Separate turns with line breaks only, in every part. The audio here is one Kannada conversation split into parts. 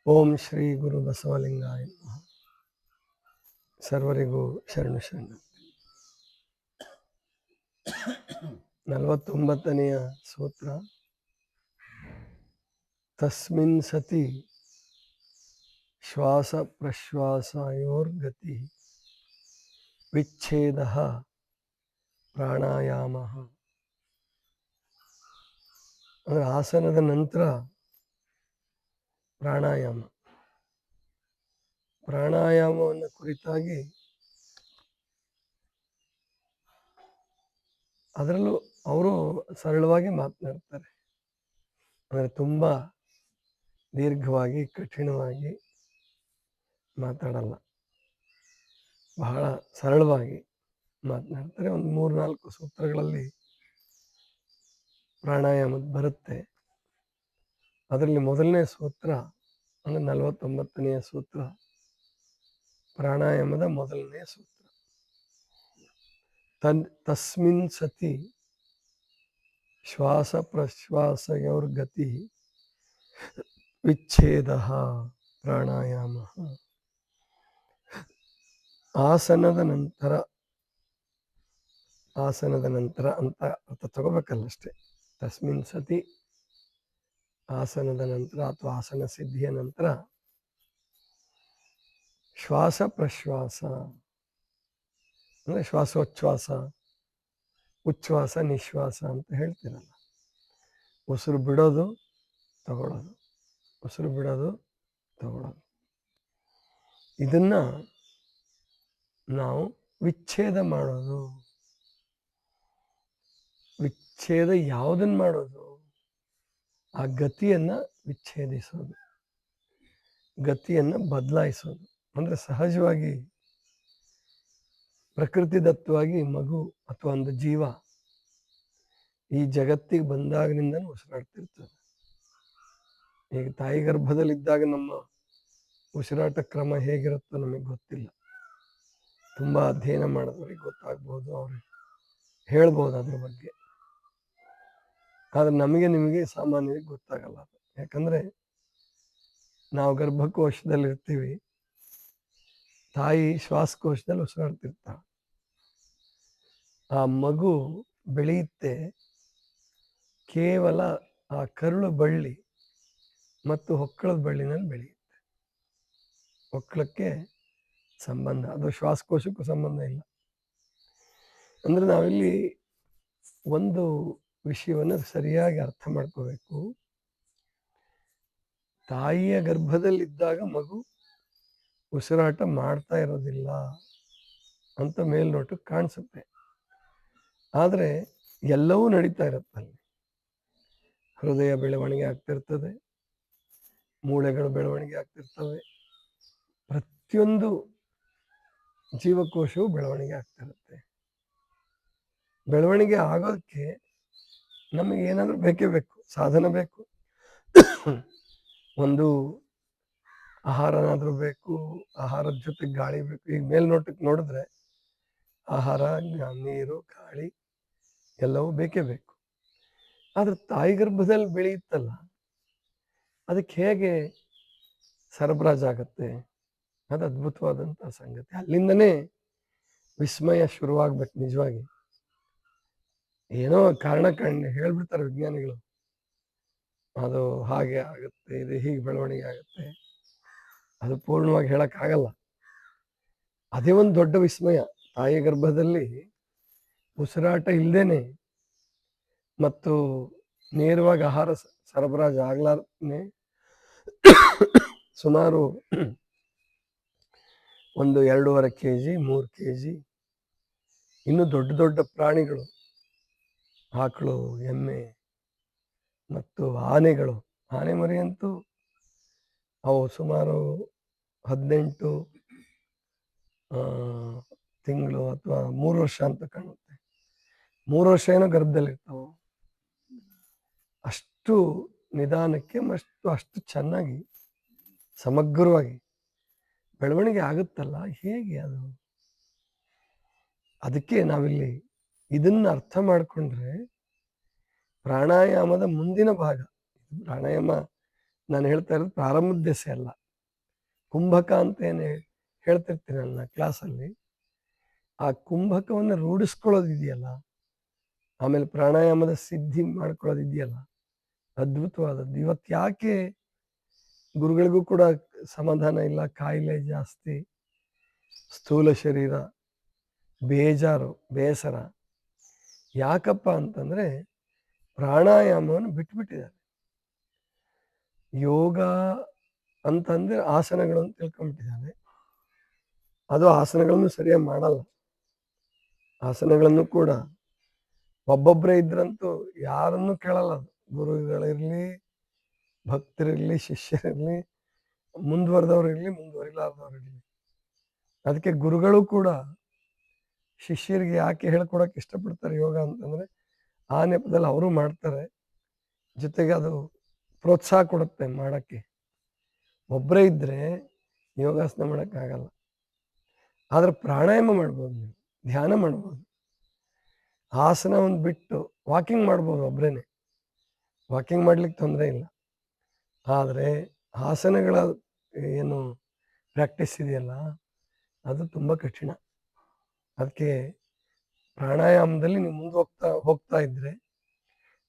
ಓಂ ಶ್ರೀ ಗುರು ಬಸವಲಿಂಗಾಯ ನಮಃ. ಸರ್ವರಿಗೂ ಶರಣು ಶರಣು. 49ನೆಯ ಸೂತ್ರ. ತಸ್ಮಿನ್ ಸತಿ ಶ್ವಾಸ ಪ್ರಶ್ವಾಸಯೋರ್ಗತಿ ವಿಚ್ಛೇದ ಪ್ರಾಣಾಯಾಮ. ಅಂದರೆ ಆಸನದ ನಂತರ ಪ್ರಾಣಾಯಾಮ. ಪ್ರಾಣಾಯಾಮವನ್ನು ಕುರಿತಾಗಿ ಅದರಲ್ಲೂ ಅವರು ಸರಳವಾಗಿ ಮಾತನಾಡ್ತಾರೆ. ಅಂದರೆ ತುಂಬ ದೀರ್ಘವಾಗಿ ಕಠಿಣವಾಗಿ ಮಾತಾಡಲ್ಲ, ಬಹಳ ಸರಳವಾಗಿ ಮಾತನಾಡ್ತಾರೆ. ಒಂದು 3-4 ಸೂತ್ರಗಳಲ್ಲಿ ಪ್ರಾಣಾಯಾಮದ ಬರುತ್ತೆ. ಅದರಲ್ಲಿ ಮೊದಲನೇ ಸೂತ್ರ ಅಂದರೆ 49ನೆಯ ಸೂತ್ರ ಪ್ರಾಣಾಯಾಮದ ಮೊದಲನೆಯ ಸೂತ್ರ. ತಸ್ಮಿನ್ ಸತಿ ಶ್ವಾಸ ಪ್ರಶ್ವಾಸಯೋರ್ಗತಿ ವಿಚ್ಛೇದ ಪ್ರಾಣಾಯಾಮ. ಆಸನದ ನಂತರ ಅಂತ ಅರ್ಥ ತಗೋಬೇಕಲ್ಲ ಅಷ್ಟೇ. ತಸ್ಮಿನ್ ಸತಿ ಆಸನದ ನಂತರ ಅಥವಾ ಆಸನ ಸಿದ್ಧಿಯ ನಂತರ ಶ್ವಾಸ ಪ್ರಶ್ವಾಸ ಅಂದರೆ ಶ್ವಾಸೋಚ್ಛ್ವಾಸ, ಉಚ್ಛ್ವಾಸ ನಿಶ್ವಾಸ ಅಂತ ಹೇಳ್ತೀರಲ್ಲ. ಉಸಿರು ಬಿಡೋದು ತಗೊಳ್ಳೋದು, ಉಸಿರು ಬಿಡೋದು ತಗೊಳ್ಳೋದು. ಇದನ್ನ ನಾವು ವಿಚ್ಛೇದ ಮಾಡೋದು. ವಿಚ್ಛೇದ ಯಾವುದನ್ನು ಮಾಡೋದು? ಆ ಗತಿಯನ್ನು ವಿಚ್ಛೇದಿಸೋದು, ಗತಿಯನ್ನು ಬದಲಾಯಿಸೋದು. ಅಂದರೆ ಸಹಜವಾಗಿ ಪ್ರಕೃತಿದತ್ತವಾಗಿ ಮಗು ಅಥವಾ ಒಂದು ಜೀವ ಈ ಜಗತ್ತಿಗೆ ಬಂದಾಗಿನಿಂದನೂ ಉಸಿರಾಡ್ತಿರ್ತದೆ. ಈಗ ತಾಯಿ ಗರ್ಭದಲ್ಲಿದ್ದಾಗ ನಮ್ಮ ಉಸಿರಾಟ ಕ್ರಮ ಹೇಗಿರುತ್ತೋ ನಮಗೆ ಗೊತ್ತಿಲ್ಲ. ತುಂಬ ಅಧ್ಯಯನ ಮಾಡಿದವ್ರಿಗೆ ಗೊತ್ತಾಗ್ಬೋದು, ಅವ್ರಿಗೆ ಹೇಳ್ಬೋದು ಅದ್ರ ಬಗ್ಗೆ. ಆದರೆ ನಿಮಗೆ ಸಾಮಾನ್ಯವಾಗಿ ಗೊತ್ತಾಗಲ್ಲ ಅದು. ಯಾಕಂದರೆ ನಾವು ಗರ್ಭಕೋಶದಲ್ಲಿರ್ತೀವಿ, ತಾಯಿ ಶ್ವಾಸಕೋಶದಲ್ಲಿ ಉಸಿರಾಡ್ತಿರ್ತಾಳೆ. ಆ ಮಗು ಬೆಳೆಯುತ್ತೆ ಕೇವಲ ಆ ಕರುಳು ಬಳ್ಳಿ ಮತ್ತು ಹೊಕ್ಕಳದ ಬಳ್ಳಿನಲ್ಲಿ ಬೆಳೆಯುತ್ತೆ. ಹೊಕ್ಕಳಕ್ಕೆ ಸಂಬಂಧ, ಅದು ಶ್ವಾಸಕೋಶಕ್ಕೂ ಸಂಬಂಧ ಇಲ್ಲ. ಅಂದರೆ ನಾವಿಲ್ಲಿ ಒಂದು ವಿಷಯವನ್ನು ಸರಿಯಾಗಿ ಅರ್ಥ ಮಾಡ್ಕೋಬೇಕು. ತಾಯಿಯ ಗರ್ಭದಲ್ಲಿದ್ದಾಗ ಮಗು ಉಸಿರಾಟ ಮಾಡ್ತಾ ಇರೋದಿಲ್ಲ ಅಂತ ಮೇಲ್ನೋಟಕ್ಕೆ ಕಾಣಿಸುತ್ತೆ. ಆದರೆ ಎಲ್ಲವೂ ನಡೀತಾ ಇರುತ್ತಲ್ಲಿ. ಹೃದಯ ಬೆಳವಣಿಗೆ ಆಗ್ತಿರ್ತದೆ, ಮೂಳೆಗಳು ಬೆಳವಣಿಗೆ ಆಗ್ತಿರ್ತವೆ, ಪ್ರತಿಯೊಂದು ಜೀವಕೋಶವು ಬೆಳವಣಿಗೆ ಆಗ್ತಿರುತ್ತೆ. ಬೆಳವಣಿಗೆ ಆಗೋದಕ್ಕೆ ನಮಗೆ ಏನಾದರೂ ಬೇಕೇ ಬೇಕು, ಸಾಧನ ಬೇಕು. ಒಂದು ಆಹಾರನಾದರೂ ಬೇಕು, ಆಹಾರದ ಜೊತೆ ಗಾಳಿ ಬೇಕು. ಈಗ ಮೇಲ್ನೋಟಕ್ಕೆ ನೋಡಿದ್ರೆ ಆಹಾರ, ನೀರು, ಗಾಳಿ ಎಲ್ಲವೂ ಬೇಕೇ ಬೇಕು. ಆದರೆ ತಾಯಿ ಗರ್ಭದಲ್ಲಿ ಬೆಳೆಯುತ್ತಲ್ಲ, ಅದಕ್ಕೆ ಹೇಗೆ ಸರಬರಾಜಾಗತ್ತೆ? ಅದು ಅದ್ಭುತವಾದಂಥ ಸಂಗತಿ. ಅಲ್ಲಿಂದನೇ ವಿಸ್ಮಯ ಶುರುವಾಗ್ಬೇಕು. ನಿಜವಾಗಿ ಏನೋ ಕಾರಣ ಹೇಳ್ಬಿಡ್ತಾರೆ ವಿಜ್ಞಾನಿಗಳು, ಅದು ಹಾಗೆ ಆಗುತ್ತೆ, ಇದು ಹೀಗೆ ಬೆಳವಣಿಗೆ ಆಗುತ್ತೆ. ಅದು ಪೂರ್ಣವಾಗಿ ಹೇಳಕ್ಕಾಗಲ್ಲ. ಅದೇ ಒಂದು ದೊಡ್ಡ ವಿಸ್ಮಯ. ತಾಯಿ ಗರ್ಭದಲ್ಲಿ ಉಸಿರಾಟ ಇಲ್ಲದೇನೆ ಮತ್ತು ನೇರವಾಗಿ ಆಹಾರ ಸರಬರಾಜು ಆಗ್ಲಾರ್ದೇ ಸುಮಾರು 1-2.5 kg 3 kg ಇನ್ನು ದೊಡ್ಡ ದೊಡ್ಡ ಪ್ರಾಣಿಗಳು, ಆಕಳು, ಎಮ್ಮೆ ಮತ್ತು ಆನೆಗಳು, ಆನೆ ಮರಿ ಅಂತೂ ಅವು ಸುಮಾರು 18 ತಿಂಗಳು ಅಥವಾ 3 ವರ್ಷ ಅಂತ ಕಾಣುತ್ತೆ. 3 ವರ್ಷ ಏನೋ ಗರ್ಭದಲ್ಲಿರ್ತಾವೆ. ಅಷ್ಟು ನಿಧಾನಕ್ಕೆ ಮತ್ತು ಅಷ್ಟು ಚೆನ್ನಾಗಿ ಸಮಗ್ರವಾಗಿ ಬೆಳವಣಿಗೆ ಆಗುತ್ತಲ್ಲ, ಹೇಗೆ ಅದು? ಅದಕ್ಕೆ ನಾವಿಲ್ಲಿ ಇದನ್ನು ಅರ್ಥ ಮಾಡಿಕೊಂಡ್ರೆ ಪ್ರಾಣಾಯಾಮದ ಮುಂದಿನ ಭಾಗ. ಪ್ರಾಣಾಯಾಮ ನಾನು ಹೇಳ್ತಾ ಇರೋದು ಪ್ರಾರಂಭದ ದೆಸೆ ಅಲ್ಲ. ಕುಂಭಕ ಅಂತ ಏನು ಹೇಳ್ತಿರ್ತೀನಲ್ಲ ಕ್ಲಾಸಲ್ಲಿ, ಆ ಕುಂಭಕವನ್ನು ರೂಢಿಸ್ಕೊಳ್ಳೋದಿದೆಯಲ್ಲ, ಆಮೇಲೆ ಪ್ರಾಣಾಯಾಮದ ಸಿದ್ಧಿ ಮಾಡ್ಕೊಳ್ಳೋದಿದೆಯಲ್ಲ, ಅದ್ಭುತವಾದದ್ದು. ಇವತ್ತು ಯಾಕೆ ಗುರುಗಳಿಗೂ ಕೂಡ ಸಮಾಧಾನ ಇಲ್ಲ, ಕಾಯಿಲೆ ಜಾಸ್ತಿ, ಸ್ಥೂಲ ಶರೀರ, ಬೇಜಾರು, ಬೇಸರ, ಯಾಕಪ್ಪ ಅಂತಂದ್ರೆ ಪ್ರಾಣಾಯಾಮವನ್ನು ಬಿಟ್ಬಿಟ್ಟಿದ್ದಾರೆ. ಯೋಗ ಅಂತಂದ್ರೆ ಆಸನಗಳು ಅಂತ ತಿಳ್ಕೊಂಡ್ಬಿಟ್ಟಿದ್ದಾರೆ. ಅದು ಆಸನಗಳನ್ನು ಸರಿಯಾಗಿ ಮಾಡಲ್ಲ. ಆಸನಗಳನ್ನು ಕೂಡ ಒಬ್ಬೊಬ್ಬರೇ ಇದ್ರಂತೂ ಯಾರನ್ನು ಕೇಳಲ್ಲ. ಅದು ಗುರುಗಳಿರ್ಲಿ, ಭಕ್ತರಿರ್ಲಿ, ಶಿಷ್ಯರಿರ್ಲಿ, ಮುಂದುವರೆದವ್ರಿರ್ಲಿ, ಮುಂದುವರಿಲಾರ್ದವ್ರಿರ್ಲಿ. ಅದಕ್ಕೆ ಗುರುಗಳು ಕೂಡ ಶಿಷ್ಯರಿಗೆ ಯಾಕೆ ಹೇಳ್ಕೊಡಕ್ಕೆ ಇಷ್ಟಪಡ್ತಾರೆ ಯೋಗ ಅಂತಂದ್ರೆ, ಆ ನೆಪದಲ್ಲಿ ಅವರು ಮಾಡ್ತಾರೆ, ಜೊತೆಗೆ ಅದು ಪ್ರೋತ್ಸಾಹ ಕೊಡುತ್ತೆ ಮಾಡಕ್ಕೆ. ಒಬ್ಬರೇ ಇದ್ರೆ ಯೋಗಾಸನ ಮಾಡೋಕ್ಕಾಗಲ್ಲ. ಆದ್ರೆ ಪ್ರಾಣಾಯಾಮ ಮಾಡ್ಬೋದು, ನೀವು ಧ್ಯಾನ ಮಾಡ್ಬೋದು, ಆಸನ ಒಂದು ಬಿಟ್ಟು ವಾಕಿಂಗ್ ಮಾಡ್ಬೋದು. ಒಬ್ಬರೇನೆ ವಾಕಿಂಗ್ ಮಾಡ್ಲಿಕ್ಕೆ ತೊಂದರೆ ಇಲ್ಲ. ಆದರೆ ಆಸನಗಳ ಏನು ಪ್ರಾಕ್ಟೀಸ್ ಇದೆಯಲ್ಲ, ಅದು ತುಂಬ ಕಠಿಣ. ಅದಕ್ಕೆ ಪ್ರಾಣಾಯಾಮದಲ್ಲಿ ನೀವು ಮುಂದೆ ಹೋಗ್ತಾ ಇದ್ರೆ,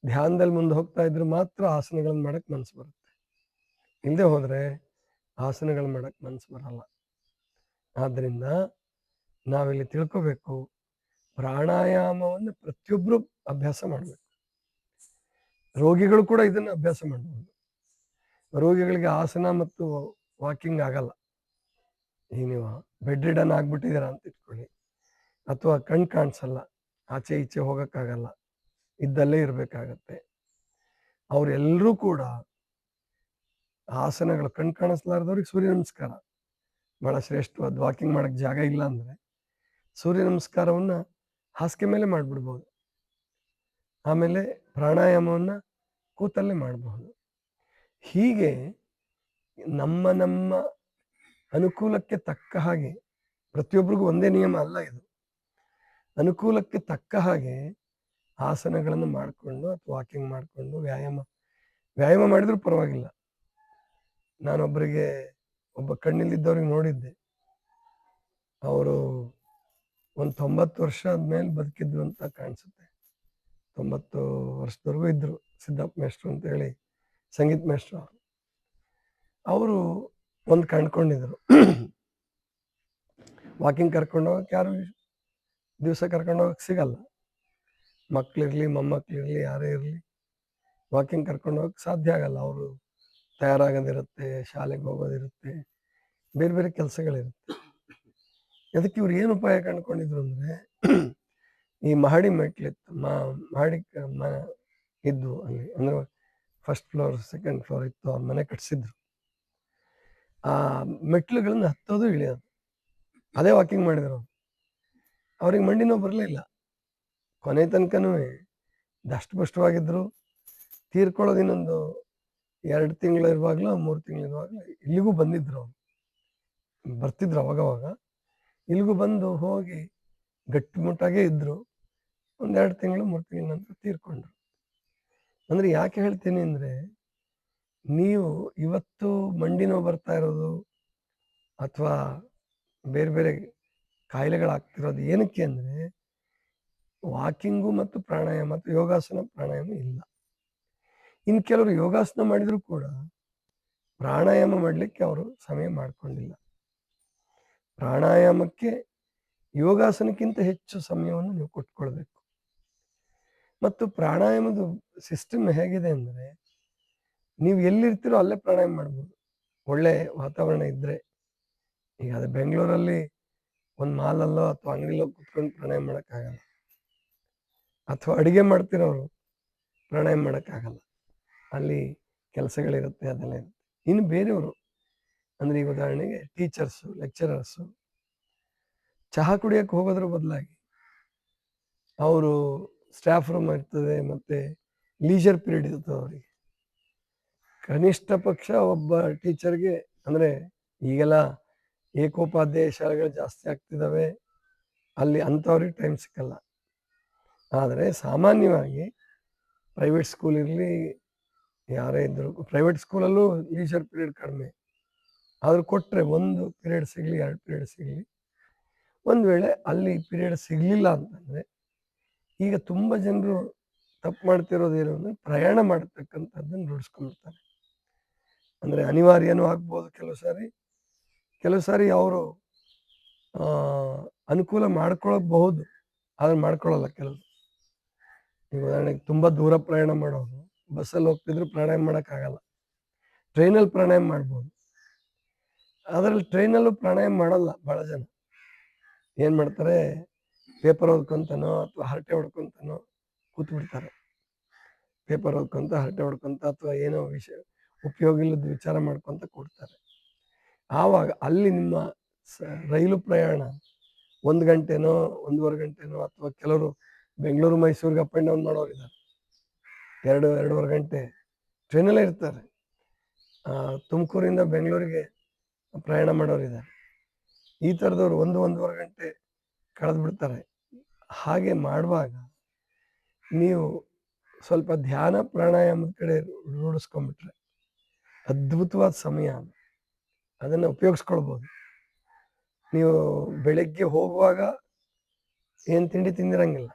ಧ್ಯಾನದಲ್ಲಿ ಮುಂದೆ ಹೋಗ್ತಾ ಇದ್ರೆ ಮಾತ್ರ ಆಸನಗಳನ್ನ ಮಾಡಕ್ಕೆ ಮನಸ್ಸು ಬರುತ್ತೆ. ಇಲ್ಲದೆ ಹೋದರೆ ಆಸನಗಳು ಮಾಡಕ್ಕೆ ಮನಸ್ಸು ಬರಲ್ಲ. ಆದ್ದರಿಂದ ನಾವಿಲ್ಲಿ ತಿಳ್ಕೋಬೇಕು, ಪ್ರಾಣಾಯಾಮವನ್ನು ಪ್ರತಿಯೊಬ್ಬರು ಅಭ್ಯಾಸ ಮಾಡಬೇಕು. ರೋಗಿಗಳು ಕೂಡ ಇದನ್ನು ಅಭ್ಯಾಸ ಮಾಡ್ಬೋದು. ರೋಗಿಗಳಿಗೆ ಆಸನ ಮತ್ತು ವಾಕಿಂಗ್ ಆಗಲ್ಲ. ಈಗ ನೀವು ಬೆಡ್ ರಿಡನ್ ಆಗ್ಬಿಟ್ಟಿದ್ದೀರಾ ಅಂತ ಇಟ್ಕೊಳ್ಳಿ, ಅಥವಾ ಕಣ್ ಕಾಣಿಸಲ್ಲ, ಆಚೆ ಈಚೆ ಹೋಗೋಕ್ಕಾಗಲ್ಲ, ಇದ್ದಲ್ಲೇ ಇರಬೇಕಾಗತ್ತೆ. ಅವರೆಲ್ಲರೂ ಕೂಡ ಆಸನಗಳು, ಕಣ್ ಕಾಣಿಸ್ಲಾರ್ದವ್ರಿಗೆ ಸೂರ್ಯ ನಮಸ್ಕಾರ ಭಾಳ ಶ್ರೇಷ್ಠವಾದ. ವಾಕಿಂಗ್ ಮಾಡೋಕ್ಕೆ ಜಾಗ ಇಲ್ಲ ಅಂದರೆ ಸೂರ್ಯ ನಮಸ್ಕಾರವನ್ನು ಹಾಸಿಗೆ ಮೇಲೆ ಮಾಡಿಬಿಡ್ಬೋದು. ಆಮೇಲೆ ಪ್ರಾಣಾಯಾಮವನ್ನು ಕೂತಲ್ಲೇ ಮಾಡಬಹುದು. ಹೀಗೆ ನಮ್ಮ ನಮ್ಮ ಅನುಕೂಲಕ್ಕೆ ತಕ್ಕ ಹಾಗೆ, ಪ್ರತಿಯೊಬ್ಬರಿಗೂ ಒಂದೇ ನಿಯಮ ಅಲ್ಲ ಇದು, ಅನುಕೂಲಕ್ಕೆ ತಕ್ಕ ಹಾಗೆ ಆಸನಗಳನ್ನು ಮಾಡಿಕೊಂಡು ಅಥವಾ ವಾಕಿಂಗ್ ಮಾಡಿಕೊಂಡು ವ್ಯಾಯಾಮ ಮಾಡಿದ್ರೂ ಪರವಾಗಿಲ್ಲ. ನಾನೊಬ್ಬರಿಗೆ, ಒಬ್ಬ ಕಣ್ಣಿಲ್ಲಿದ್ದವ್ರಿಗೆ ನೋಡಿದ್ದೆ, ಅವರು ಒಂದು 90 ವರ್ಷ ಆದ್ಮೇಲೆ ಬದುಕಿದ್ರು ಅಂತ ಕಾಣಿಸುತ್ತೆ. 90 ವರ್ಷದವರೆಗೂ ಇದ್ರು. ಸಿದ್ದಪ್ಪ ಮೇಷ್ಟ್ರು ಅಂತ ಹೇಳಿ ಸಂಗೀತ ಮೇಷ್ಟ್ರು ಅವರು ಒಂದು ಕಂಡ್ಕೊಂಡಿದ್ರು. ವಾಕಿಂಗ್ ಕರ್ಕೊಂಡು ಹೋಗಕ್ಕೆ ಯಾರು ದಿವಸ ಕರ್ಕೊಂಡು ಹೋಗಕ್ಕೆ ಸಿಗಲ್ಲ. ಮಕ್ಕಳಿರಲಿ, ಮೊಮ್ಮಕ್ಕಳಿರಲಿ, ಯಾರೇ ಇರಲಿ, ವಾಕಿಂಗ್ ಕರ್ಕೊಂಡು ಹೋಗಕ್ಕೆ ಸಾಧ್ಯ ಆಗಲ್ಲ. ಅವರು ತಯಾರಾಗೋದಿರುತ್ತೆ, ಶಾಲೆಗೆ ಹೋಗೋದಿರುತ್ತೆ, ಬೇರೆ ಬೇರೆ ಕೆಲಸಗಳಿರುತ್ತೆ. ಅದಕ್ಕೆ ಇವ್ರು ಏನು ಉಪಾಯ ಕಂಡುಕೊಂಡಿದ್ರು ಅಂದರೆ, ಈ ಮಹಡಿ ಮೆಟ್ಲಿತ್ತು, ಮಹಡಿ ಇದ್ದು ಅಲ್ಲಿ, ಅಂದರೆ ಫಸ್ಟ್ ಫ್ಲೋರ್ ಸೆಕೆಂಡ್ ಫ್ಲೋರ್ ಇತ್ತು, ಅವ್ರ ಮನೆ ಕಟ್ಸಿದ್ರು. ಆ ಮೆಟ್ಲುಗಳನ್ನ ಹತ್ತೋದು ಇಳಿಯೋದು, ಅದೇ ವಾಕಿಂಗ್ ಮಾಡಿದ್ರು. ಅವ್ರಿಗೆ ಮಂಡಿ ನೋವು ಬರಲೇ ಇಲ್ಲ. ಕೊನೆ ತನಕನೂ ದಷ್ಟಪುಷ್ಟವಾಗಿದ್ದರು. ತೀರ್ಕೊಳ್ಳೋದು ಇನ್ನೊಂದು 2 ತಿಂಗಳು ಇರುವಾಗಲೂ 3 ತಿಂಗಳು ಇರುವಾಗಲೂ ಇಲ್ಲಿಗೂ ಬಂದಿದ್ರು. ಅವರು ಬರ್ತಿದ್ರು ಅವಾಗವಾಗ, ಇಲ್ಲಿಗೂ ಬಂದು ಹೋಗಿ ಗಟ್ಟಿಮುಟ್ಟಾಗೇ ಇದ್ದರು. 1-2 ತಿಂಗಳು 3 ತಿಂಗಳ ನಂತರ ತೀರ್ಕೊಂಡ್ರು. ಅಂದರೆ ಯಾಕೆ ಹೇಳ್ತೀನಿ ಅಂದರೆ, ನೀವು ಇವತ್ತು ಮಂಡಿ ನೋವು ಬರ್ತಾ ಇರೋದು ಅಥವಾ ಬೇರೆ ಬೇರೆ ಕಾಯಿಲೆಗಳಾಗ್ತಿರೋದು ಏನಕ್ಕೆ ಅಂದರೆ, ವಾಕಿಂಗು ಮತ್ತು ಪ್ರಾಣಾಯಾಮ ಮತ್ತು ಯೋಗಾಸನ ಪ್ರಾಣಾಯಾಮ ಇಲ್ಲ. ಇನ್ನು ಕೆಲವರು ಯೋಗಾಸನ ಮಾಡಿದರೂ ಕೂಡ ಪ್ರಾಣಾಯಾಮ ಮಾಡಲಿಕ್ಕೆ ಅವರು ಸಮಯ ಮಾಡಿಕೊಂಡಿಲ್ಲ. ಪ್ರಾಣಾಯಾಮಕ್ಕೆ ಯೋಗಾಸನಕ್ಕಿಂತ ಹೆಚ್ಚು ಸಮಯವನ್ನು ನೀವು ಕೊಟ್ಕೊಳ್ಬೇಕು. ಮತ್ತು ಪ್ರಾಣಾಯಾಮದ ಸಿಸ್ಟಮ್ ಹೇಗಿದೆ ಅಂದರೆ, ನೀವು ಎಲ್ಲಿರ್ತೀರೋ ಅಲ್ಲೇ ಪ್ರಾಣಾಯಾಮ ಮಾಡ್ಬೋದು, ಒಳ್ಳೆ ವಾತಾವರಣ ಇದ್ದರೆ. ಈಗ ಅದು ಬೆಂಗಳೂರಲ್ಲಿ ಒಂದು ಮಾಲಲ್ಲೋ ಅಥವಾ ಅಂಗಡಿಲೋ ಕುತ್ಕೊಂಡು ಪ್ರಾಣಾಯಾಮ ಮಾಡೋಕ್ಕಾಗಲ್ಲ, ಅಥವಾ ಅಡುಗೆ ಮಾಡ್ತಿರೋರು ಪ್ರಾಣಾಯಾಮ ಮಾಡೋಕ್ಕಾಗಲ್ಲ, ಅಲ್ಲಿ ಕೆಲಸಗಳಿರುತ್ತೆ, ಅದೆಲ್ಲ ಇರುತ್ತೆ. ಇನ್ನು ಬೇರೆಯವರು ಅಂದರೆ, ಈಗ ಉದಾಹರಣೆಗೆ ಟೀಚರ್ಸು, ಲೆಕ್ಚರರ್ಸು ಚಹಾ ಕುಡಿಯೋಕ್ಕೆ ಹೋಗೋದ್ರ ಬದಲಾಗಿ ಅವರು ಸ್ಟಾಫ್ ರೂಮ್ ಇರ್ತದೆ, ಮತ್ತು ಲೀಜರ್ ಪೀರಿಯಡ್ ಇರ್ತದೆ ಅವರಿಗೆ. ಕನಿಷ್ಠ ಪಕ್ಷ ಒಬ್ಬ ಟೀಚರ್ಗೆ, ಅಂದರೆ ಈಗೆಲ್ಲ ಏಕೋಪಾಧ್ಯಾಯ ಶಾಲೆಗಳು ಜಾಸ್ತಿ ಆಗ್ತಿದ್ದಾವೆ, ಅಲ್ಲಿ ಅಂಥವ್ರಿಗೆ ಟೈಮ್ ಸಿಕ್ಕಲ್ಲ. ಆದರೆ ಸಾಮಾನ್ಯವಾಗಿ ಪ್ರೈವೇಟ್ ಸ್ಕೂಲ್ ಇರಲಿ, ಯಾರೇ ಇದ್ರು ಪ್ರೈವೇಟ್ ಸ್ಕೂಲಲ್ಲೂ ಲೀಜರ್ ಪೀರಿಯಡ್ ಕಡಿಮೆ. ಆದ್ರೂ ಕೊಟ್ರೆ 1 ಪೀರಿಯಡ್ ಸಿಗಲಿ, 2 ಪೀರಿಯಡ್ ಸಿಗಲಿ. ಒಂದು ವೇಳೆ ಅಲ್ಲಿ ಪೀರಿಯಡ್ ಸಿಗಲಿಲ್ಲ ಅಂತಂದರೆ, ಈಗ ತುಂಬ ಜನರು ತಪ್ಪು ಮಾಡ್ತಿರೋದೇನು ಅಂದರೆ ಪ್ರಯಾಣ ಮಾಡತಕ್ಕಂಥದ್ದನ್ನು ರೂಢಿಸ್ಕೊಂಡ್ಬಿಡ್ತಾರೆ. ಅಂದರೆ ಅನಿವಾರ್ಯನೂ ಆಗ್ಬೋದು ಕೆಲವು ಸಾರಿ ಅವರು ಅನುಕೂಲ ಮಾಡ್ಕೊಳ್ಳಬಹುದು, ಆದ್ರೆ ಮಾಡ್ಕೊಳ್ಳಲ್ಲ ಕೆಲವರು. ಈಗ ಉದಾಹರಣೆಗೆ ತುಂಬ ದೂರ ಪ್ರಯಾಣ ಮಾಡೋರು ಬಸ್ಸಲ್ಲಿ ಹೋಗ್ತಿದ್ರು ಪ್ರಾಣಾಯಾಮ ಮಾಡೋಕ್ಕಾಗಲ್ಲ. ಟ್ರೈನಲ್ಲಿ ಪ್ರಾಣಾಯಾಮ ಮಾಡ್ಬೋದು. ಅದರಲ್ಲಿ ಟ್ರೈನಲ್ಲೂ ಪ್ರಾಣಾಯಾಮ ಮಾಡಲ್ಲ ಭಾಳ ಜನ. ಏನು ಮಾಡ್ತಾರೆ, ಪೇಪರ್ ಓದ್ಕೊಂತನೋ ಅಥವಾ ಹರಟೆ ಹೊಡ್ಕೊಂತನೋ ಕೂತ್ಬಿಡ್ತಾರೆ. ಪೇಪರ್ ಓದ್ಕೊಂತ, ಹರಟೆ ಹೊಡ್ಕೊಂತ ಅಥವಾ ಏನೋ ವಿಷಯ ಉಪಯೋಗ ಇಲ್ಲದ ವಿಚಾರ ಮಾಡ್ಕೊತ ಕೂಡ್ತಾರೆ. ಆವಾಗ ಅಲ್ಲಿ ನಿಮ್ಮ ರೈಲು ಪ್ರಯಾಣ 1 ಗಂಟೆನೋ 1.5 ಗಂಟೆನೋ ಅಥವಾ ಕೆಲವರು ಬೆಂಗಳೂರು ಮೈಸೂರಿಗೆ ಅಪ್ ಆ್ಯಂಡ್ ಡೌನ್ ಮಾಡೋರಿದ್ದಾರೆ. 2.5 ಗಂಟೆ ಟ್ರೈನಲ್ಲೇ ಇರ್ತಾರೆ. ತುಮಕೂರಿಂದ ಬೆಂಗಳೂರಿಗೆ ಪ್ರಯಾಣ ಮಾಡೋರಿದ್ದಾರೆ. ಈ ಥರದವ್ರು 1.5 ಗಂಟೆ ಕಳೆದು ಬಿಡ್ತಾರೆ. ಹಾಗೆ ಮಾಡುವಾಗ ನೀವು ಸ್ವಲ್ಪ ಧ್ಯಾನ ಪ್ರಾಣಾಯಾಮದ ಕಡೆ ರೂಢಿಸ್ಕೊಂಡ್ಬಿಟ್ರೆ ಅದ್ಭುತವಾದ ಸಮಯ. ಅದನ್ನು ಉಪಯೋಗಿಸ್ಕೊಳ್ಬೋದು. ನೀವು ಬೆಳಗ್ಗೆ ಹೋಗುವಾಗ ಏನು ತಿಂಡಿ ತಿಂದಿರಂಗಿಲ್ಲ,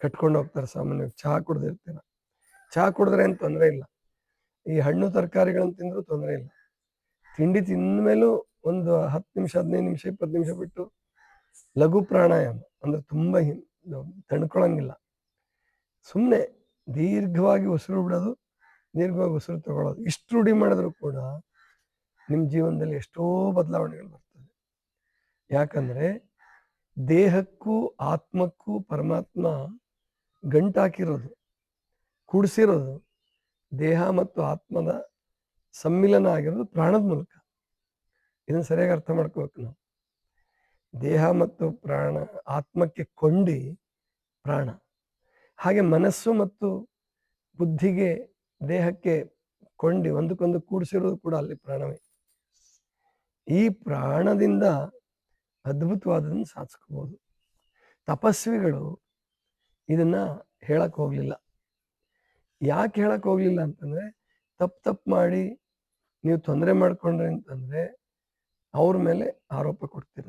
ಕಟ್ಕೊಂಡು ಹೋಗ್ತಾರೆ ಸಾಮಾನ್ಯವಾಗಿ. ಚಹಾ ಕುಡ್ದಿರ್ತೀರ. ಚಹಾ ಕುಡಿದ್ರೆ ಏನು ತೊಂದರೆ ಇಲ್ಲ. ಈ ಹಣ್ಣು ತರಕಾರಿಗಳನ್ನು ತಿಂದರೂ ತೊಂದರೆ ಇಲ್ಲ. ತಿಂಡಿ ತಿಂದ ಮೇಲೂ ಒಂದು 10 ನಿಮಿಷ, 15 ನಿಮಿಷ, 20 ನಿಮಿಷ ಬಿಟ್ಟು ಲಘು ಪ್ರಾಣಾಯಾಮ, ಅಂದರೆ ತುಂಬ ತಣ್ಕೊಳಂಗಿಲ್ಲ. ಸುಮ್ಮನೆ ದೀರ್ಘವಾಗಿ ಉಸಿರು ಬಿಡೋದು, ದೀರ್ಘವಾಗಿ ಉಸಿರು ತಗೊಳ್ಳೋದು. ಇಷ್ಟು ರೂಢಿ ಮಾಡಿದ್ರು ಕೂಡ ನಿಮ್ಮ ಜೀವನದಲ್ಲಿ ಎಷ್ಟೋ ಬದಲಾವಣೆಗಳು ಬರ್ತದೆ. ಯಾಕಂದರೆ ದೇಹಕ್ಕೂ ಆತ್ಮಕ್ಕೂ ಪರಮಾತ್ಮ ಗಂಟಾಕಿರೋದು, ಕೂಡಿಸಿರೋದು ದೇಹ ಮತ್ತು ಆತ್ಮದ ಸಮ್ಮಿಲನ ಆಗಿರೋದು ಪ್ರಾಣದ ಮೂಲಕ. ಇದನ್ನು ಸರಿಯಾಗಿ ಅರ್ಥ ಮಾಡ್ಕೋಬೇಕು ನಾವು. ದೇಹ ಮತ್ತು ಪ್ರಾಣ, ಆತ್ಮಕ್ಕೆ ಕೊಂಡಿ ಪ್ರಾಣ. ಹಾಗೆ ಮನಸ್ಸು ಮತ್ತು ಬುದ್ಧಿಗೆ, ದೇಹಕ್ಕೆ ಕೊಂಡಿ ಒಂದಕ್ಕೊಂದು ಕೂಡಿಸಿರೋದು ಕೂಡ ಅಲ್ಲಿ ಪ್ರಾಣವೇ. ಈ ಪ್ರಾಣದಿಂದ ಅದ್ಭುತವಾದದನ್ನು ಸಾಧಿಸ್ಕೋಬೋದು. ತಪಸ್ವಿಗಳು ಇದನ್ನ ಹೇಳಕ್ ಹೋಗ್ಲಿಲ್ಲ. ಯಾಕೆ ಹೇಳಕ್ ಹೋಗ್ಲಿಲ್ಲ ಅಂತಂದ್ರೆ, ತಪ್ಪು ಮಾಡಿ ನೀವು ತೊಂದರೆ ಮಾಡ್ಕೊಂಡ್ರಿ ಅಂತಂದ್ರೆ ಅವ್ರ ಮೇಲೆ ಆರೋಪ ಕೊಡ್ತೀರ.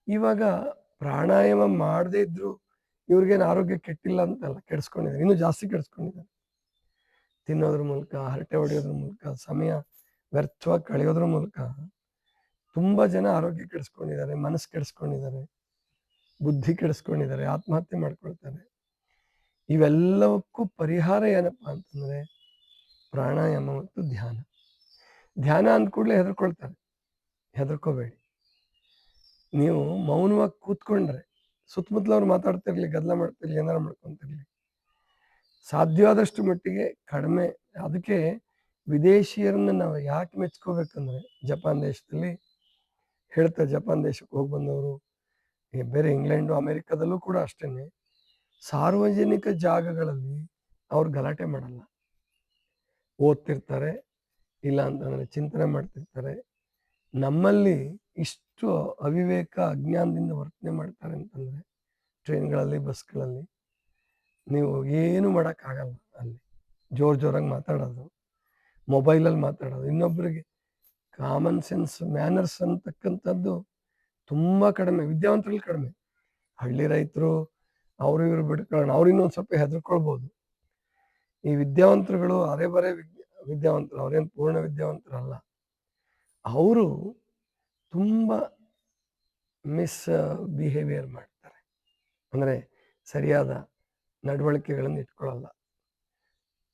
ಇವಾಗ ಪ್ರಾಣಾಯಾಮ ಮಾಡದೇ ಇದ್ರು ಇವ್ರಿಗೇನು ಆರೋಗ್ಯ ಕೆಟ್ಟಿಲ್ಲ ಅಂತಲ್ಲ, ಕೆಡಿಸ್ಕೊಂಡಿದ್ದಾರೆ. ಇನ್ನೂ ಜಾಸ್ತಿ ಕೆಡಿಸ್ಕೊಂಡಿದ್ದಾರೆ. ತಿನ್ನೋದ್ರ ಮೂಲಕ, ಹರಟೆ ಹೊಡೆಯೋದ್ರ ಮೂಲಕ, ಸಮಯ ವ್ಯರ್ಥವಾಗಿ ಕಳೆಯೋದ್ರ ಮೂಲಕ ತುಂಬ ಜನ ಆರೋಗ್ಯ ಕೆಡಿಸ್ಕೊಂಡಿದ್ದಾರೆ, ಮನಸ್ಸು ಕೆಡಿಸ್ಕೊಂಡಿದ್ದಾರೆ, ಬುದ್ಧಿ ಕೆಡಿಸ್ಕೊಂಡಿದ್ದಾರೆ, ಆತ್ಮಹತ್ಯೆ ಮಾಡ್ಕೊಳ್ತಾರೆ. ಇವೆಲ್ಲವಕ್ಕೂ ಪರಿಹಾರ ಏನಪ್ಪ ಅಂತಂದರೆ ಪ್ರಾಣಾಯಾಮ ಮತ್ತು ಧ್ಯಾನ. ಧ್ಯಾನ ಅಂದ ಕೂಡಲೇ ಹೆದರ್ಕೊಳ್ತಾರೆ. ಹೆದರ್ಕೋಬೇಡಿ. ನೀವು ಮೌನವಾಗಿ ಕೂತ್ಕೊಂಡ್ರೆ, ಸುತ್ತಮುತ್ತಲವ್ರು ಮಾತಾಡ್ತಿರ್ಲಿ, ಗದ್ದಲ ಮಾಡ್ತಿರ್ಲಿ, ಏನಾರು ಮಾಡ್ಕೊತಿರ್ಲಿ, ಸಾಧ್ಯವಾದಷ್ಟು ಮಟ್ಟಿಗೆ ಕಡಿಮೆ. ಅದಕ್ಕೆ ವಿದೇಶಿಯರನ್ನ ನಾವು ಯಾಕೆ ಮೆಚ್ಕೋಬೇಕಂದ್ರೆ, ಜಪಾನ್ ದೇಶದಲ್ಲಿ ಹೇಳ್ತಾರೆ, ಜಪಾನ್ ದೇಶಕ್ಕೆ ಹೋಗಿ ಬಂದವರು, ಬೇರೆ ಇಂಗ್ಲೆಂಡು ಅಮೆರಿಕದಲ್ಲೂ ಕೂಡ ಅಷ್ಟೇ, ಸಾರ್ವಜನಿಕ ಜಾಗಗಳಲ್ಲಿ ಅವ್ರು ಗಲಾಟೆ ಮಾಡಲ್ಲ. ಓದ್ತಿರ್ತಾರೆ, ಇಲ್ಲ ಅಂತಂದರೆ ಚಿಂತನೆ ಮಾಡ್ತಿರ್ತಾರೆ. ನಮ್ಮಲ್ಲಿ ಇಷ್ಟು ಅವಿವೇಕ, ಅಜ್ಞಾನದಿಂದ ವರ್ತನೆ ಮಾಡ್ತಾರೆ ಅಂತಂದರೆ, ಟ್ರೈನ್ಗಳಲ್ಲಿ, ಬಸ್ಗಳಲ್ಲಿ ನೀವು ಏನು ಮಾಡೋಕ್ಕಾಗಲ್ಲ. ಅಲ್ಲಿ ಜೋರಾಗಿ ಮಾತಾಡೋದು, ಮೊಬೈಲಲ್ಲಿ ಮಾತಾಡೋದು, ಇನ್ನೊಬ್ಬರಿಗೆ ಕಾಮನ್ ಸೆನ್ಸ್, ಮ್ಯಾನರ್ಸ್ ಅಂತಕ್ಕಂಥದ್ದು ತುಂಬ ಕಡಿಮೆ. ವಿದ್ಯಾವಂತರಲ್ಲಿ ಕಡಿಮೆ. ಹಳ್ಳಿ ರೈತರು ಅವರು ಇವರು ಬಿಡ್ಕೊಳ್ಳೋಣ, ಅವ್ರು ಇನ್ನೊಂದು ಸ್ವಲ್ಪ ಹೆದರ್ಕೊಳ್ಬೋದು. ಈ ವಿದ್ಯಾವಂತರುಗಳು ಅರೆಬರೆ ವಿದ್ಯಾವಂತರು, ಅವರೇನು ಪೂರ್ಣ ವಿದ್ಯಾವಂತರಲ್ಲ. ಅವರು ತುಂಬ ಬಿಹೇವಿಯರ್ ಮಾಡ್ತಾರೆ. ಅಂದರೆ ಸರಿಯಾದ ನಡವಳಿಕೆಗಳನ್ನು ಇಟ್ಕೊಳ್ಳಲ್ಲ.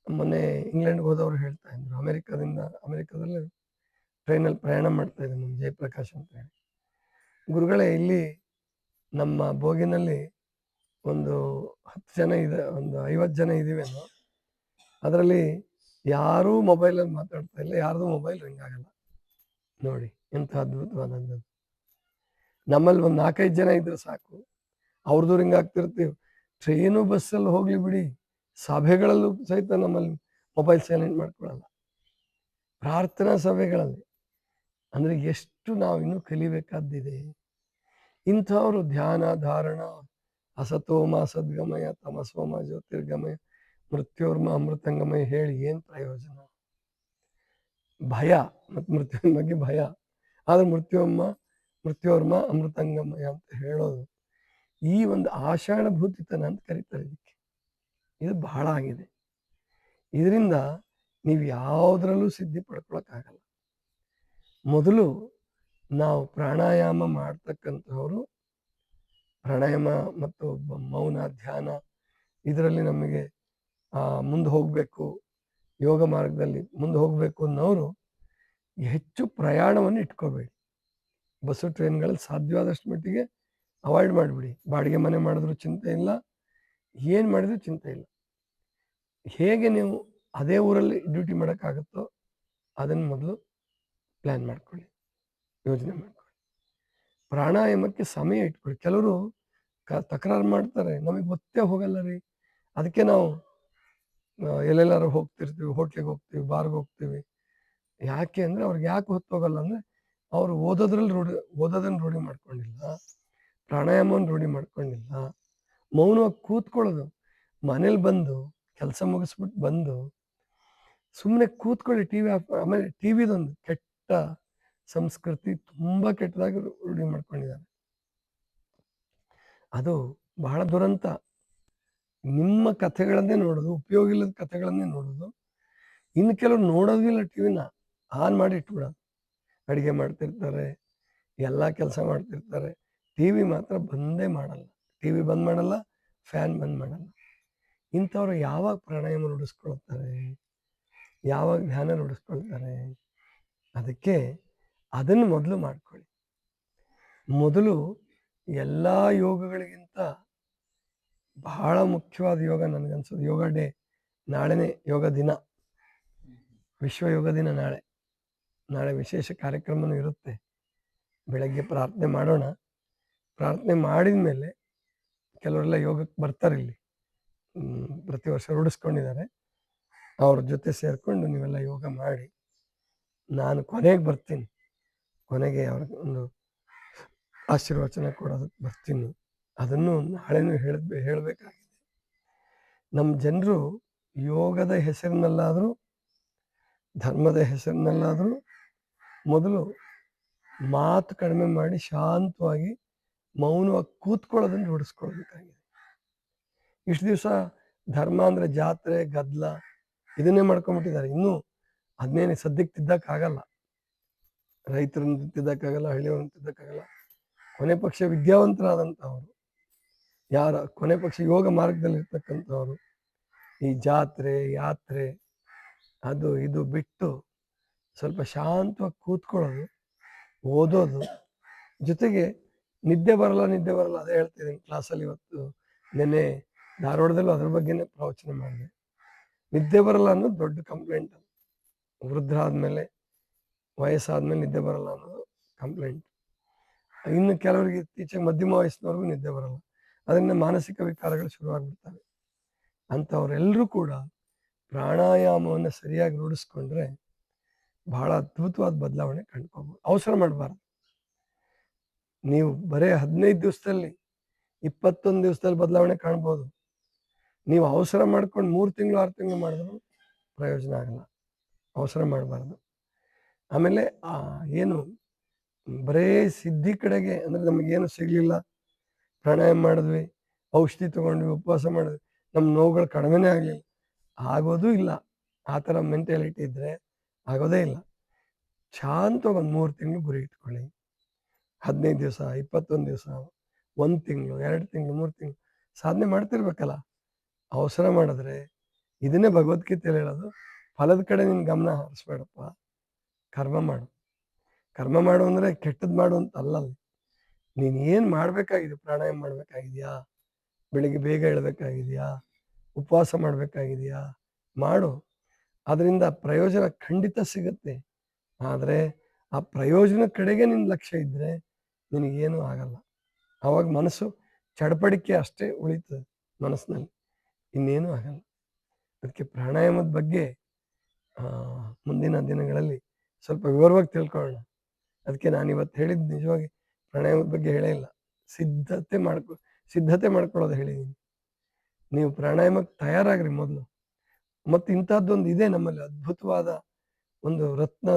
ಮೊನ್ನೆ ಇಂಗ್ಲೆಂಡ್ಗೆ ಹೋದವರು ಹೇಳ್ತಾ ಇದ್ರು, ಅಮೆರಿಕದಲ್ಲಿ ಟ್ರೈನಲ್ಲಿ ಪ್ರಯಾಣ ಮಾಡ್ತಾ ಇದ್ದೆ ನಮ್ಮ ಜಯಪ್ರಕಾಶ್ ಅಂತ ಹೇಳಿ. ಗುರುಗಳೇ, ಇಲ್ಲಿ ನಮ್ಮ ಬೋಗಿನಲ್ಲಿ ಒಂದು 10 ಜನ ಇದೆ, ಒಂದು 50 ಜನ ಇದ್ದೀವೇನೋ, ಅದರಲ್ಲಿ ಯಾರೂ ಮೊಬೈಲಲ್ಲಿ ಮಾತಾಡ್ತಾ ಇಲ್ಲ, ಯಾರ್ದು ಮೊಬೈಲ್ ರಿಂಗ್ ಆಗಲ್ಲ. ನೋಡಿ ಎಂಥ ಅದ್ಭುತವಾದದ್ದು. ನಮ್ಮಲ್ಲಿ ಒಂದು 4-5 ಜನ ಇದ್ರೆ ಸಾಕು, ಅವ್ರದ್ದು ರಿಂಗ್ ಆಗ್ತಿರ್ತೀವಿ. ಟ್ರೈನು ಬಸ್ಸಲ್ಲಿ ಹೋಗ್ಲಿ ಬಿಡಿ, ಸಭೆಗಳಲ್ಲೂ ಸಹಿತ ನಮ್ಮಲ್ಲಿ ಮೊಬೈಲ್ ಸೈಲೆಂಟ್ ಮಾಡ್ಕೊಳ್ಳಲ್ಲ. ಪ್ರಾರ್ಥನಾ ಸಭೆಗಳಲ್ಲಿ ಅಂದರೆ ಎಷ್ಟು ನಾವು ಇನ್ನೂ ಕಲಿಬೇಕಾದ್ದಿದೆ. ಇಂಥವರು ಧ್ಯಾನ, ಧಾರಣ, ಅಸತೋಮ ಸದ್ಗಮಯ, ತಮಸೋಮ ಜ್ಯೋತಿರ್ಗಮಯ, ಮೃತ್ಯೋರ್ಮ ಅಮೃತಂಗಮಯ ಹೇಳಿ ಏನು ಪ್ರಯೋಜನ? ಭಯ ಮತ್ತು ಮೃತ್ಯುವಿನ ಬಗ್ಗೆ ಭಯ. ಆದ್ರೆ ಮೃತ್ಯೋರ್ಮ ಅಮೃತಂಗಮಯ ಅಂತ ಹೇಳೋದು ಈ ಒಂದು ಆಷಾಢಭೂತಿತನ ಅಂತ ಕರೀತಾರೆ ಇದಕ್ಕೆ. ಇದು ಬಹಳ ಆಗಿದೆ. ಇದರಿಂದ ನೀವು ಯಾವುದರಲ್ಲೂ ಸಿದ್ಧಿ ಪಡ್ಕೊಳಕ್ಕಾಗಲ್ಲ. ಮೊದಲು ನಾವು ಪ್ರಾಣಾಯಾಮ ಮಾಡ್ತಕ್ಕಂಥವ್ರು ಪ್ರಾಣಾಯಾಮ ಮತ್ತು ಮೌನ ಧ್ಯಾನ ಇದರಲ್ಲಿ ನಮಗೆ ಮುಂದೆ ಹೋಗಬೇಕು, ಯೋಗ ಮಾರ್ಗದಲ್ಲಿ ಮುಂದೆ ಹೋಗಬೇಕು ಅನ್ನೋರು ಹೆಚ್ಚು ಪ್ರಯಾಣವನ್ನು ಇಟ್ಕೋಬೇಡಿ. ಬಸ್ಸು ಟ್ರೈನ್ಗಳಲ್ಲಿ ಸಾಧ್ಯವಾದಷ್ಟು ಮಟ್ಟಿಗೆ ಅವಾಯ್ಡ್ ಮಾಡಿಬಿಡಿ. ಬಾಡಿಗೆ ಮನೆ ಮಾಡಿದ್ರು ಚಿಂತೆ ಇಲ್ಲ, ಏನು ಮಾಡಿದ್ರು ಚಿಂತೆ ಇಲ್ಲ. ಹೇಗೆ ನೀವು ಅದೇ ಊರಲ್ಲಿ ಡ್ಯೂಟಿ ಮಾಡೋಕ್ಕಾಗುತ್ತೋ ಅದನ್ನು ಮೊದಲು ಪ್ಲ್ಯಾನ್ ಮಾಡ್ಕೊಳ್ಳಿ, ಯೋಜನೆ ಮಾಡ್ಕೊಳ್ಳಿ. ಪ್ರಾಣಾಯಾಮಕ್ಕೆ ಸಮಯ ಇಟ್ಕೊಳ್ಳಿ. ಕೆಲವರು ತಕರಾರು ಮಾಡ್ತಾರೆ, ನಮಗೆ ಗೊತ್ತೇ ಹೋಗಲ್ಲ ರೀ, ಅದಕ್ಕೆ ನಾವು ಎಲ್ಲೆಲ್ಲಾರು ಹೋಗ್ತಿರ್ತೀವಿ, ಹೋಟ್ಲಿಗೆ ಹೋಗ್ತೀವಿ, ಬಾರ್ಗೆ ಹೋಗ್ತೀವಿ. ಯಾಕೆ ಅಂದರೆ ಅವ್ರಿಗೆ ಯಾಕೆ ಹೊತ್ತು ಹೋಗಲ್ಲ ಅಂದರೆ ಅವರು ಓದೋದನ್ನು ರೂಢಿ ಮಾಡ್ಕೊಂಡಿಲ್ಲ, ಪ್ರಾಣಾಯಾಮವನ್ನು ರೂಢಿ ಮಾಡ್ಕೊಂಡಿಲ್ಲ. ಮೌನವಾಗಿ ಕೂತ್ಕೊಳ್ಳೋದು, ಮನೇಲಿ ಬಂದು ಕೆಲಸ ಮುಗಿಸ್ಬಿಟ್ಟು ಬಂದು ಸುಮ್ಮನೆ ಕೂತ್ಕೊಳ್ಳಿ, ಟಿ ವಿ ಆಮೇಲೆ ಟಿ ವಿದೊಂದು ಕೆಟ್ಟ ಸಂಸ್ಕೃತಿ ತುಂಬ ಕೆಟ್ಟದಾಗಿ ರೂಢಿ ಮಾಡ್ಕೊಂಡಿದ್ದಾರೆ. ಅದು ಬಹಳ ದುರಂತ. ನಿಮ್ಮ ಕಥೆಗಳನ್ನೇ ನೋಡೋದು, ಉಪಯೋಗ ಇಲ್ಲದ ಕಥೆಗಳನ್ನೇ ನೋಡೋದು. ಇನ್ನು ಕೆಲವರು ನೋಡೋದಿಲ್ಲ, ಟಿ ವಿನ ಆನ್ ಮಾಡಿ ಇಟ್ಬಿಡೋದು. ಅಡುಗೆ ಮಾಡ್ತಿರ್ತಾರೆ, ಎಲ್ಲ ಕೆಲಸ ಮಾಡ್ತಿರ್ತಾರೆ, ಟಿ ವಿ ಮಾತ್ರ ಬಂದೇ ಮಾಡಲ್ಲ. ಟಿ ವಿ ಬಂದ್ ಮಾಡಲ್ಲ, ಫ್ಯಾನ್ ಬಂದ್ ಮಾಡಲ್ಲ. ಇಂಥವ್ರು ಯಾವಾಗ ಪ್ರಾಣಾಯಾಮ ರೂಢಿಸ್ಕೊಳ್ತಾರೆ, ಯಾವಾಗ ಧ್ಯಾನ ರೂಢಿಸ್ಕೊಳ್ತಾರೆ? ಅದಕ್ಕೆ ಅದನ್ನು ಮೊದಲು ಮಾಡ್ಕೊಳ್ಳಿ. ಮೊದಲು ಎಲ್ಲ ಯೋಗಗಳಿಗಿಂತ ಬಹಳ ಮುಖ್ಯವಾದ ಯೋಗ ನನಗನ್ಸೋದು ಯೋಗ ಡೇ. ನಾಳೆನೇ ಯೋಗ ದಿನ, ವಿಶ್ವ ಯೋಗ ದಿನ. ನಾಳೆ ವಿಶೇಷ ಕಾರ್ಯಕ್ರಮನೂ ಇರುತ್ತೆ. ಬೆಳಗ್ಗೆ ಪ್ರಾರ್ಥನೆ ಮಾಡೋಣ. ಪ್ರಾರ್ಥನೆ ಮಾಡಿದ ಮೇಲೆ ಕೆಲವರೆಲ್ಲ ಯೋಗಕ್ಕೆ ಬರ್ತಾರೆ, ಇಲ್ಲಿ ಪ್ರತಿ ವರ್ಷ ರೂಢಿಸ್ಕೊಂಡಿದ್ದಾರೆ. ಅವ್ರ ಜೊತೆ ಸೇರಿಕೊಂಡು ನೀವೆಲ್ಲ ಯೋಗ ಮಾಡಿ. ನಾನು ಕೊನೆಗೆ ಬರ್ತೀನಿ, ಕೊನೆಗೆ ಅವ್ರಿಗೆ ಒಂದು ಆಶೀರ್ವಚನ ಕೊಡೋದಕ್ಕೆ ಬರ್ತೀನಿ. ಅದನ್ನು ನಾಳೆನೂ ಹೇಳಬೇಕಾಗಿದೆ. ನಮ್ಮ ಜನರು ಯೋಗದ ಹೆಸರಿನಲ್ಲಾದರೂ ಧರ್ಮದ ಹೆಸರಿನಲ್ಲಾದರೂ ಮೊದಲು ಮಾತು ಕಡಿಮೆ ಮಾಡಿ ಶಾಂತವಾಗಿ ಮೌನವಾಗಿ ಕೂತ್ಕೊಳ್ಳೋದನ್ನು ರೂಢಿಸ್ಕೊಳ್ಬೇಕಾಗಿದೆ. ಇಷ್ಟು ದಿವಸ ಧರ್ಮ ಅಂದರೆ ಜಾತ್ರೆ ಗದ್ದಲ ಇದನ್ನೇ ಮಾಡ್ಕೊಂಬಿಟ್ಟಿದ್ದಾರೆ. ಇನ್ನೂ ಅದನ್ನೇನೆ ಸದ್ಯಕ್ಕೆ ತಿದ್ದಕ್ಕಾಗಲ್ಲ, ರೈತರನ್ನು ತಿದ್ದಕ್ಕಾಗಲ್ಲ, ಹಳ್ಳಿಯವ್ರನ್ನ ತಿದ್ದಕ್ಕಾಗಲ್ಲ. ಕೊನೆ ಪಕ್ಷ ವಿದ್ಯಾವಂತರಾದಂಥವ್ರು ಕೊನೆ ಪಕ್ಷ ಯೋಗ ಮಾರ್ಗದಲ್ಲಿರ್ತಕ್ಕಂಥವ್ರು ಈ ಜಾತ್ರೆ ಯಾತ್ರೆ ಅದು ಇದು ಬಿಟ್ಟು ಸ್ವಲ್ಪ ಶಾಂತವಾಗಿ ಕೂತ್ಕೊಳ್ಳೋದು, ಓದೋದು, ಜೊತೆಗೆ ನಿದ್ದೆ ಬರಲ್ಲ ಅದೇ ಹೇಳ್ತಿದ್ದೀನಿ ಕ್ಲಾಸಲ್ಲಿ. ಇವತ್ತು ನೆನ್ನೆ ಧಾರವಾಡದಲ್ಲೂ ಅದ್ರ ಬಗ್ಗೆನೇ ಪ್ರವಚನ ಮಾಡಿದೆ. ನಿದ್ದೆ ಬರಲ್ಲ ಅನ್ನೋದು ದೊಡ್ಡ ಕಂಪ್ಲೇಂಟ್. ವೃದ್ಧರಾದ್ಮೇಲೆ ವಯಸ್ಸಾದ್ಮೇಲೆ ನಿದ್ದೆ ಬರಲ್ಲ ಅನ್ನೋದು ಕಂಪ್ಲೇಂಟ್. ಇನ್ನು ಕೆಲವರಿಗೆ ಇತ್ತೀಚೆಗೆ ಮಧ್ಯಮ ವಯಸ್ಸಿನವ್ರಿಗೂ ನಿದ್ದೆ ಬರಲ್ಲ. ಅದರಿಂದ ಮಾನಸಿಕ ವಿಕಾರಗಳು ಶುರುವಾಗ್ಬಿಡ್ತವೆ. ಅಂಥವರೆಲ್ಲರೂ ಕೂಡ ಪ್ರಾಣಾಯಾಮವನ್ನು ಸರಿಯಾಗಿ ರೂಢಿಸ್ಕೊಂಡ್ರೆ ಬಹಳ ಅದ್ಭುತವಾದ ಬದಲಾವಣೆ ಕಂಡ್ಕೋಬೋದು. ಅವಸರ ಮಾಡಬಾರ್ದು. ನೀವು ಬರೇ 15 ದಿವಸದಲ್ಲಿ 21 ದಿವಸದಲ್ಲಿ ಬದಲಾವಣೆ ಕಾಣ್ಬೋದು. ನೀವು ಅವಸರ ಮಾಡ್ಕೊಂಡು 3 ತಿಂಗಳು 6 ತಿಂಗಳು ಮಾಡಿದ್ರು ಪ್ರಯೋಜನ ಆಗಲ್ಲ. ಅವಸರ ಮಾಡಬಾರ್ದು. ಆಮೇಲೆ ಏನು ಬರೇ ಸಿದ್ಧಿ ಕಡೆಗೆ ಅಂದರೆ ನಮಗೇನು ಸಿಗಲಿಲ್ಲ, ಪ್ರಾಣಾಯಾಮ ಮಾಡಿದ್ವಿ, ಔಷಧಿ ತೊಗೊಂಡ್ವಿ, ಉಪವಾಸ ಮಾಡಿದ್ವಿ, ನಮ್ಮ ನೋವುಗಳು ಕಡಿಮೆನೇ ಆಗಲಿಲ್ಲ, ಆಗೋದೂ ಇಲ್ಲ. ಆ ಥರ ಮೆಂಟ್ಯಾಲಿಟಿ ಇದ್ದರೆ ಆಗೋದೇ ಇಲ್ಲ. ಶಾಂತವಾಗಿ ಒಂದು 3 ತಿಂಗಳು ಗುರಿ ಇಟ್ಕೊಳ್ಳಿ. 15 ದಿವಸ, 21 ದಿವಸ, 1 ತಿಂಗಳು, 2 ತಿಂಗಳು, 3 ತಿಂಗಳು ಸಾಧನೆ ಮಾಡ್ತಿರ್ಬೇಕಲ್ಲ. ಅವಸರ ಮಾಡಿದ್ರೆ ಇದನ್ನೇ ಭಗವದ್ಗೀತೆಯಲ್ಲಿ ಹೇಳೋದು, ಫಲದ ಕಡೆ ನಿನ್ನ ಗಮನ ಹರಿಸ್ಬೇಡಪ್ಪ, ಕರ್ಮ ಮಾಡು. ಕರ್ಮ ಮಾಡು ಅಂದರೆ ಕೆಟ್ಟದ್ದು ಮಾಡು ಅಂತ ಅಲ್ಲ. ನೀನು ಏನು ಮಾಡಬೇಕಾಗಿದೆ, ಪ್ರಾಣಾಯಾಮ ಮಾಡಬೇಕಾಗಿದೆಯಾ, ಬೆಳಿಗ್ಗೆ ಬೇಗ ಏಳಬೇಕಾಗಿದೆಯಾ, ಉಪವಾಸ ಮಾಡಬೇಕಾಗಿದೆಯಾ, ಮಾಡು. ಅದರಿಂದ ಪ್ರಯೋಜನ ಖಂಡಿತ ಸಿಗುತ್ತೆ. ಆದರೆ ಆ ಪ್ರಯೋಜನ ಕಡೆಗೆ ನಿನ್ನ ಲಕ್ಷ್ಯ ಇದ್ದರೆ ನಿನಗೇನೂ ಆಗಲ್ಲ. ಆವಾಗ ಮನಸ್ಸು ಚಡಪಡಿಕೆ ಅಷ್ಟೇ ಉಳಿತದೆ ಮನಸ್ಸಿನಲ್ಲಿ, ಇನ್ನೇನೂ ಆಗಲ್ಲ. ಅದಕ್ಕೆ ಪ್ರಾಣಾಯಾಮದ ಬಗ್ಗೆ ಮುಂದಿನ ದಿನಗಳಲ್ಲಿ ಸ್ವಲ್ಪ ವಿವರವಾಗಿ ತಿಳ್ಕೊಳ್ಳೋಣ. ಅದಕ್ಕೆ ನಾನಿವತ್ತು ಹೇಳಿದ್ದು ನಿಜವಾಗಿ ಪ್ರಾಣಾಯಾಮದ ಬಗ್ಗೆ ಹೇಳೇ ಇಲ್ಲ, ಸಿದ್ಧತೆ ಮಾಡ್ಕೊಳ್ಳೋದು ಹೇಳಿದ್ದೀನಿ. ನೀವು ಪ್ರಾಣಾಯಾಮಕ್ಕೆ ತಯಾರಾಗ್ರಿ ಮೊದಲು. ಮತ್ತು ಇಂಥದ್ದೊಂದು ಇದೆ ನಮ್ಮಲ್ಲಿ ಅದ್ಭುತವಾದ ಒಂದು ರತ್ನ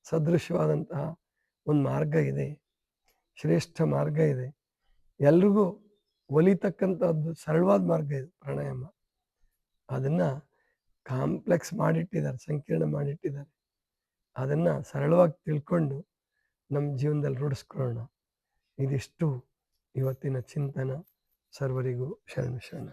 ಸದೃಶವಾದಂತಹ ಒಂದು ಮಾರ್ಗ ಇದೆ, ಶ್ರೇಷ್ಠ ಮಾರ್ಗ ಇದೆ, ಎಲ್ರಿಗೂ ಒಲಿತಕ್ಕಂಥದ್ದು ಸರಳವಾದ ಮಾರ್ಗ ಇದೆ ಪ್ರಾಣಾಯಾಮ. ಅದನ್ನು ಕಾಂಪ್ಲೆಕ್ಸ್ ಮಾಡಿಟ್ಟಿದ್ದಾರೆ, ಸಂಕೀರ್ಣ ಮಾಡಿಟ್ಟಿದ್ದಾರೆ. ಅದನ್ನು ಸರಳವಾಗಿ ತಿಳ್ಕೊಂಡು ನಮ್ಮ ಜೀವನದಲ್ಲಿ ರೂಢಿಸ್ಕೊಳ್ಳೋಣ. ಇದಿಷ್ಟು ಇವತ್ತಿನ ಚಿಂತನ. ಸರ್ವರಿಗೂ ಶರಣ.